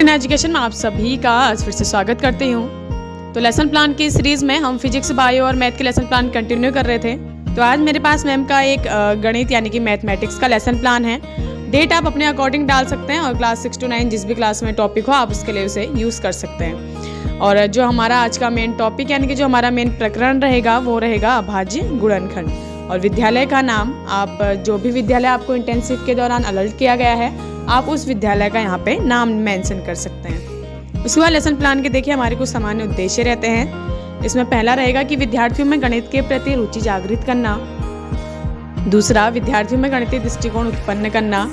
In education में आप सभी का आज फिर से स्वागत करती हूँ। तो लेसन प्लान की सीरीज़ में हम फिजिक्स, बायो और मैथ के लेसन प्लान कंटिन्यू कर रहे थे। तो आज मेरे पास मैम का एक गणित यानी कि मैथमेटिक्स का लेसन प्लान है। डेट आप अपने अकॉर्डिंग डाल सकते हैं और क्लास 6 to 9 जिस भी क्लास में टॉपिक हो आप उसके लिए उसे यूज़ कर सकते हैं। और जो हमारा आज का मेन टॉपिक यानी कि जो हमारा मेन प्रकरण रहेगा वो रहेगा अभाज्य गुणनखंड। और विद्यालय का नाम आप जो भी विद्यालय आपको इंटेंसिव के दौरान अलर्ट किया गया है आप उस विद्यालय का यहाँ पे नाम मेंशन कर सकते हैं। उसके बाद लेसन प्लान के देखिए हमारे कुछ सामान्य उद्देश्य रहते हैं। इसमें पहला रहेगा कि विद्यार्थियों में गणित के प्रति रुचि जागृत करना। दूसरा, विद्यार्थियों में गणितीय दृष्टिकोण उत्पन्न करना।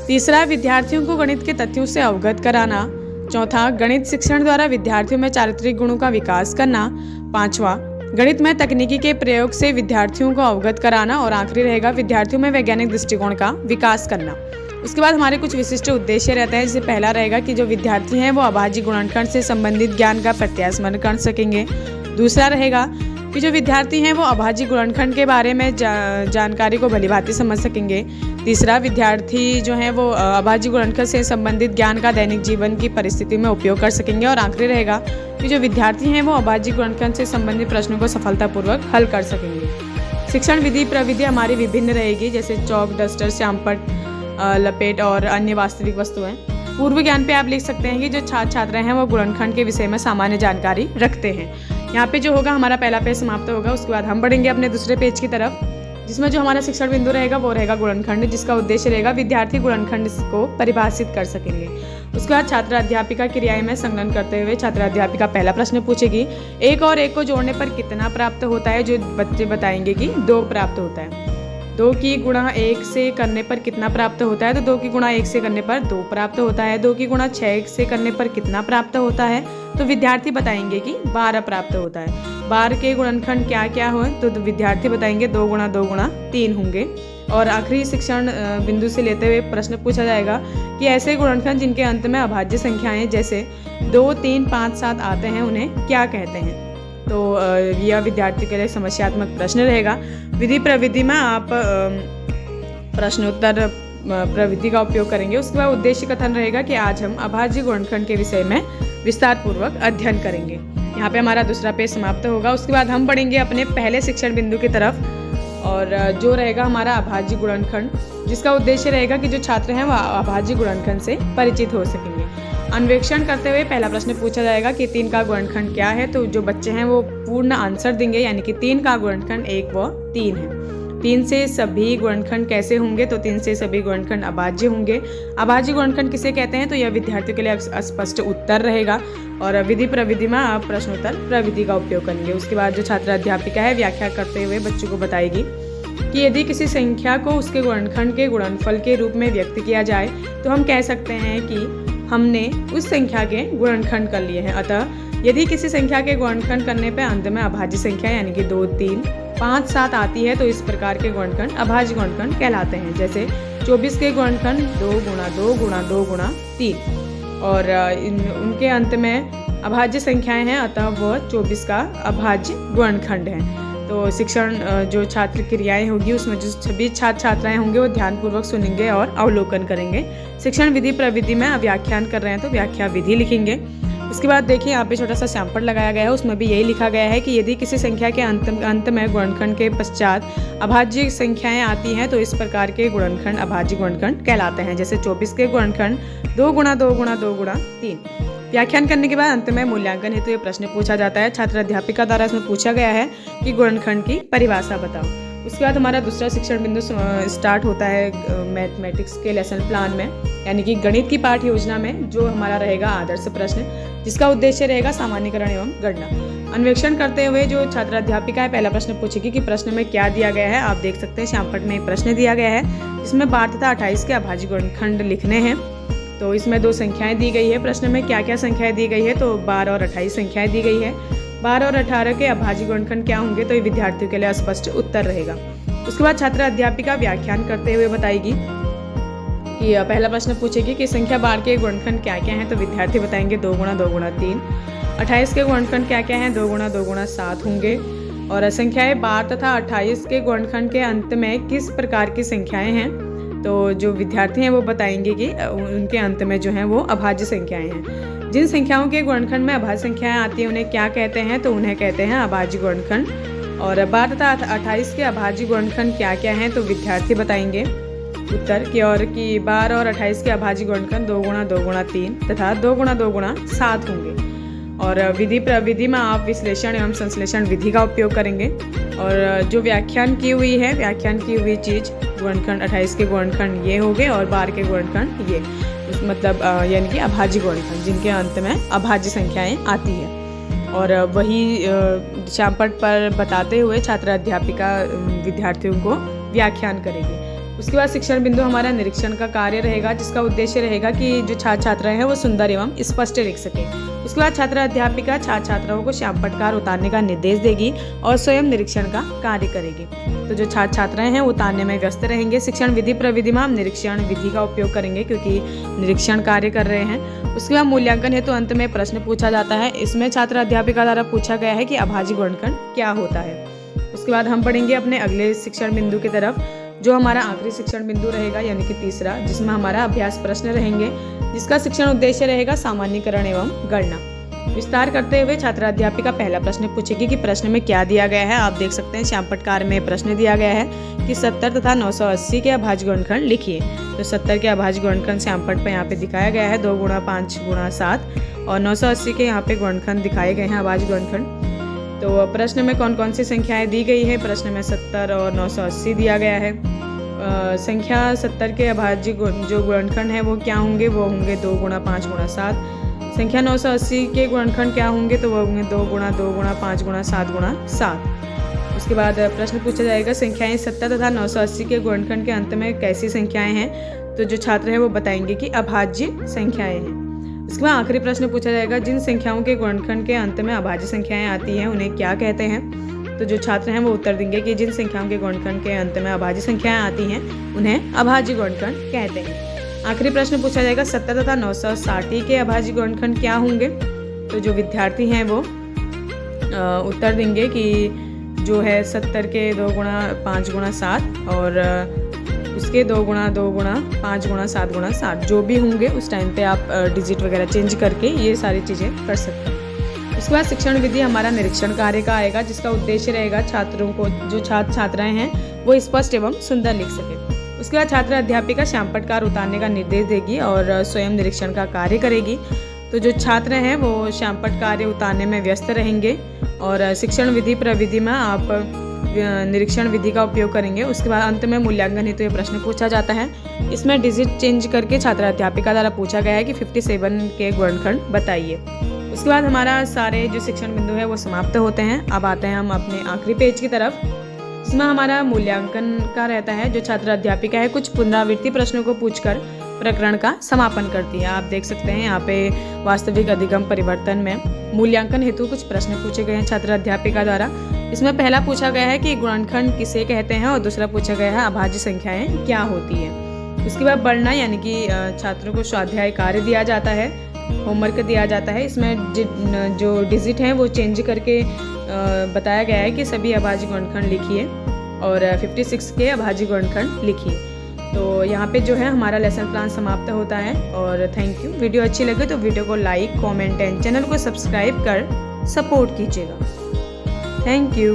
तीसरा, विद्यार्थियों को गणित के तथ्यों से अवगत कराना। चौथा, गणित शिक्षण द्वारा विद्यार्थियों में चारित्रिक गुणों का विकास करना। पांचवा, गणित में तकनीकी के प्रयोग से विद्यार्थियों को अवगत कराना। और आखिरी रहेगा विद्यार्थियों में वैज्ञानिक दृष्टिकोण का विकास करना। उसके बाद हमारे कुछ विशिष्ट उद्देश्य रहते हैं। जैसे पहला रहेगा कि जो विद्यार्थी हैं वो अभाज्य गुणनखंड से संबंधित ज्ञान का प्रत्यास्मरण कर सकेंगे। दूसरा रहेगा कि जो विद्यार्थी हैं वो अभाज्य गुणनखंड के बारे में जानकारी को भलीभांति समझ सकेंगे। तीसरा, विद्यार्थी जो हैं वो अभाज्य गुणनखंड से संबंधित ज्ञान का दैनिक जीवन की परिस्थिति में उपयोग कर सकेंगे। और आखिरी रहेगा कि जो विद्यार्थी हैं वो अभाज्य गुणनखंड से संबंधित प्रश्नों को सफलतापूर्वक हल कर सकेंगे। शिक्षण विधि प्रविधि हमारी विभिन्न रहेगी, जैसे चौक, डस्टर, श्यामपट्ट, लपेट और अन्य वास्तविक वस्तुएं। पूर्व ज्ञान पे आप लिख सकते हैं कि जो छात्र छात्राएं हैं वो गुणनखंड के विषय में सामान्य जानकारी रखते हैं। यहाँ पे जो होगा हमारा पहला पेज समाप्त होगा। उसके बाद हम बढ़ेंगे अपने दूसरे पेज की तरफ, जिसमें जो हमारा शिक्षण बिंदु रहेगा वो रहेगा गुणनखंड, जिसका उद्देश्य रहेगा विद्यार्थी गुणनखंड को परिभाषित कर सकेंगे। उसके बाद छात्र अध्यापिका क्रियाएं में संलग्न करते हुए छात्र अध्यापिका पहला प्रश्न पूछेगी, एक और एक को जोड़ने पर कितना प्राप्त होता है। जो बच्चे बताएंगे कि 2 प्राप्त होता है। 2 की गुणा 1 से करने पर कितना प्राप्त होता है, तो 2 की गुणा 1 से करने पर 2 प्राप्त होता है। 2 की गुणा 6 से करने पर कितना प्राप्त होता है, तो विद्यार्थी बताएंगे कि 12 प्राप्त होता है। 12 के गुणनखंड क्या क्या हो, तो विद्यार्थी बताएंगे 2 गुणा 2 गुणा 3 होंगे। और आखिरी शिक्षण बिंदु से लेते हुए प्रश्न पूछा जाएगा कि ऐसे गुणनखंड जिनके अंत में अभाज्य संख्याएं जैसे 2, 3, 5, 7 आते हैं उन्हें क्या कहते हैं। तो यह विद्यार्थी के लिए समस्यात्मक प्रश्न रहेगा। विधि प्रविधि में आप प्रश्नोत्तर प्रविधि का उपयोग करेंगे। उसके बाद उद्देश्य कथन रहेगा कि आज हम अभाज्य गुणनखंड के विषय में विस्तार पूर्वक अध्ययन करेंगे। यहाँ पे हमारा दूसरा पेज समाप्त होगा। उसके बाद हम बढ़ेंगे अपने पहले शिक्षण बिंदु की तरफ, और जो रहेगा हमारा अभाज्य गुणनखंड, जिसका उद्देश्य रहेगा कि जो छात्र हैं वह अभाज्य गुणनखंड से परिचित हो सकेंगे। अन्वेषण करते हुए पहला प्रश्न पूछा जाएगा कि 3 का गुणनखंड क्या है, तो जो बच्चे हैं वो पूर्ण आंसर देंगे, यानी कि 3 का गुणनखंड 1 व 3 है। 3 से सभी गुणनखंड कैसे होंगे, तो 3 से सभी गुणनखंड अभाज्य होंगे। अभाज्य गुणनखंड किसे कहते हैं, तो यह विद्यार्थियों के लिए स्पष्ट उत्तर रहेगा। और विधि प्रविधि में आप प्रश्नोत्तर प्रविधि का उपयोग करेंगे। उसके बाद जो छात्र अध्यापिका है व्याख्या करते हुए बच्चों को बताएगी कि यदि किसी संख्या को उसके गुणनखंड के गुणनफल के रूप में व्यक्त किया जाए तो हम कह सकते हैं कि हमने उस संख्या के गुणनखंड कर लिए हैं। अतः यदि किसी संख्या के गुणनखंड करने पर अंत में अभाज्य संख्या यानी कि 2, 3, 5, 7 आती है तो इस प्रकार के गुणनखंड अभाज्य गुणनखंड कहलाते हैं। जैसे 24 के गुणनखंड 2 गुणा 2 गुणा 2 गुणा 3, और उनके अंत में अभाज्य संख्याएं हैं, अतः वह 24 का अभाज्य गुणनखंड है। तो शिक्षण जो छात्र क्रियाएं होगी उसमें जो सभी छात्र छात्राएं होंगे वो ध्यानपूर्वक सुनेंगे और अवलोकन करेंगे। शिक्षण विधि प्रविधि में व्याख्यान कर रहे हैं तो व्याख्या विधि लिखेंगे। उसके बाद देखिए यहाँ पे छोटा सा सैंपल लगाया गया है, उसमें भी यही लिखा गया है कि यदि किसी संख्या के अंत में गुणनखंड के पश्चात अभाज्य संख्याएं आती हैं तो इस प्रकार के गुणनखंड अभाज्य गुणनखंड कहलाते हैं। जैसे 24 के गुणनखंड 2 गुणा 2 गुणा 2 गुणा 3। व्याख्यान करने के बाद अंत में मूल्यांकन हेतु ये प्रश्न पूछा जाता है। छात्र अध्यापिका द्वारा इसमें पूछा गया है कि गुणनखंड की परिभाषा बताओ। उसके बाद हमारा दूसरा शिक्षण बिंदु स्टार्ट होता है मैथमेटिक्स के लेसन प्लान में, यानी कि गणित की पाठ योजना में जो हमारा रहेगा आदर्श प्रश्न, जिसका उद्देश्य रहेगा सामान्यकरण एवं गणना। अन्वेषण करते हुए जो छात्र अध्यापिका है पहला प्रश्न पूछेगी कि प्रश्न में क्या दिया गया है। आप देख सकते हैं श्यामपट्ट में एक प्रश्न दिया गया है जिसमें 12 तथा 28 के अभाज्य गुणनखंड लिखने हैं। तो इसमें 2 संख्याएं दी गई है। प्रश्न में क्या क्या संख्याएं दी गई है, तो 12 और 28 संख्याएं दी गई है। 12 और 18 के अभाज्य गुणनखंड क्या होंगे, तो ये विद्यार्थियों के लिए स्पष्ट उत्तर रहेगा। उसके बाद छात्र अध्यापिका व्याख्यान करते हुए बताएगी कि पहला प्रश्न पूछेगी कि संख्या 12 के गुणनखंड क्या क्या हैं, तो विद्यार्थी बताएंगे 2 गुणा 2 गुणा 3। 28 के गुणनखंड क्या क्या हैं, 2 गुणा 2 गुणा 7 होंगे। और संख्याएं 12 तथा 28 के गुणनखंड के अंत में किस प्रकार की संख्याएं हैं, तो जो विद्यार्थी हैं वो बताएंगे कि उनके अंत में जो है वो अभाज्य संख्याएं हैं। जिन संख्याओं के गुणनखंड में अभाज्य संख्याएं आती हैं उन्हें क्या कहते हैं, तो उन्हें कहते हैं अभाज्य गुणनखंड। और 12 तथा 28 के अभाज्य गुणनखंड क्या क्या हैं, तो विद्यार्थी बताएंगे उत्तर की ओर कि 12 और 28 के अभाज्य गुणनखंड 2 गुणा 2 गुणा 3 तथा 2 गुणा 2 गुणा 7 होंगे। और विधि में आप विश्लेषण एवं संश्लेषण विधि का उपयोग करेंगे। और जो व्याख्यान की हुई चीज़ गुणनखंड 28 के गुणनखंड ये हो गए और 12 के गुणनखंड ये, मतलब यानी कि अभाज्य गुणनखंड जिनके अंत में अभाज्य संख्याएं आती है। और वही श्यामपट्ट पर बताते हुए छात्र अध्यापिका विद्यार्थियों को व्याख्यान करेगी। उसके बाद शिक्षण बिंदु हमारा निरीक्षण का कार्य रहेगा, जिसका उद्देश्य रहेगा कि जो छात्र छात्राएं हैं वो सुंदर एवं स्पष्ट लिख सके। उसके बाद छात्र अध्यापिका छात्र छात्राओं को श्यामपट्टकार उतारने का निर्देश देगी और स्वयं निरीक्षण का कार्य करेगी। तो जो छात्र छात्राएं हैं उतारने में व्यस्त रहेंगे। शिक्षण विधि प्रविधि में हम निरीक्षण विधि का उपयोग करेंगे क्योंकि निरीक्षण कार्य कर रहे हैं। उसके बाद मूल्यांकन हेतु अंत में प्रश्न पूछा जाता है। इसमें छात्र अध्यापिका द्वारा पूछा गया है कि अभाज्य गुणनखंड क्या होता है। उसके बाद हम पढ़ेंगे अपने अगले शिक्षण बिंदु की तरफ, जो हमारा आखिरी शिक्षण बिंदु रहेगा यानी कि तीसरा, जिसमें हमारा अभ्यास प्रश्न रहेंगे, जिसका शिक्षण उद्देश्य रहेगा सामान्यीकरण एवं गणना। विस्तार करते हुए छात्र अध्यापिका पहला प्रश्न पूछेगी कि प्रश्न में क्या दिया गया है। आप देख सकते हैं श्यामपट्टकार में प्रश्न दिया गया है कि 70 तथा 980 के अभाज्य गुणनखंड लिखिए। तो 70 के अभाज्य गुणनखंड श्यामपट्ट पर यहाँ पे दिखाया गया है 2 गुणा 5 गुणा 7 और 980 के यहाँ पे गुणनखंड दिखाए गए हैं अभाज्य गुणनखंड। तो प्रश्न में कौन कौन सी संख्याएं दी गई है, प्रश्न में 70 और 980 दिया गया है। संख्या 70 के अभाज्य जो गुणनखंड है वो क्या होंगे, वो होंगे 2 गुणा 5 गुणा 7। संख्या 980 के गुणनखंड क्या होंगे, तो वो होंगे 2 गुणा 2 गुणा 5 गुणा 7 गुणा 7। उसके बाद प्रश्न पूछा जाएगा संख्याएं 70 तथा 980 के गुणनखंड के अंत में कैसी संख्याएं हैं, तो जो छात्र हैं वो बताएंगे कि अभाज्य संख्याएं हैं। उसके बाद आखिरी प्रश्न पूछा जाएगा जिन संख्याओं के गुणनखंड के अंत में अभाज्य संख्याएं आती हैं उन्हें क्या कहते हैं। तो जो छात्र हैं वो उत्तर देंगे कि जिन संख्याओं के गुणनखंड के अंत में अभाज्य संख्याएं आती हैं उन्हें अभाज्य गुणनखंड कहते हैं। आखिरी प्रश्न पूछा जाएगा 70 तथा 960 के अभाज्य गुणनखंड क्या होंगे। तो जो विद्यार्थी हैं वो उत्तर देंगे कि जो है 70 के 2 गुणा 5 गुणा 7 और उसके 2 गुणा 2 गुणा 5 गुणा 7 गुणा 7 जो भी होंगे उस टाइम पे आप डिजिट वगैरह चेंज करके ये सारी चीज़ें कर सकते हैं। उसके बाद शिक्षण विधि हमारा निरीक्षण कार्य का आएगा, जिसका उद्देश्य रहेगा छात्रों को, जो छात्र छात्राएं हैं वो स्पष्ट एवं सुंदर लिख सके। उसके बाद छात्र अध्यापिका श्यामपट्टकार उतारने का निर्देश देगी और स्वयं निरीक्षण का कार्य करेगी। तो जो छात्र हैं वो श्यामपट्ट कार्य उतारने में व्यस्त रहेंगे और शिक्षण विधि प्रविधि में आप निरीक्षण विधि का उपयोग करेंगे। उसके बाद अंत में मूल्यांकन हेतु ये प्रश्न पूछा जाता है। इसमें डिजिट चेंज करके छात्र अध्यापिका द्वारा पूछा गया है कि 57 के गुणनखंड बताइए। उसके बाद हमारा सारे जो शिक्षण बिंदु है वो समाप्त होते हैं। अब आते हैं हम अपने आखिरी पेज की तरफ, जिसमें हमारा मूल्यांकन का रहता है। जो छात्र अध्यापिका है कुछ पुनरावृत्ति प्रश्नों को पूछकर प्रकरण का समापन करती है। आप देख सकते हैं यहाँ पे वास्तविक अधिगम परिवर्तन में मूल्यांकन हेतु कुछ प्रश्न पूछे गए हैं छात्र अध्यापिका द्वारा। इसमें पहला पूछा गया है कि गुणनखंड किसे कहते हैं और दूसरा पूछा गया है अभाज्य संख्याएं क्या होती है। उसके बाद बढ़ना यानी कि छात्रों को स्वाध्याय कार्य दिया जाता है, होमवर्क दिया जाता है। इसमें जो डिजिट हैं वो चेंज करके बताया गया है कि सभी अभाज्य गुणनखंड लिखिए और 56 के अभाज्य गुणनखंड लिखिए। तो यहाँ पे जो है हमारा लेसन प्लान समाप्त होता है और थैंक यू। वीडियो अच्छी लगे तो वीडियो को लाइक, कमेंट एंड चैनल को सब्सक्राइब कर सपोर्ट कीजिएगा। Thank you.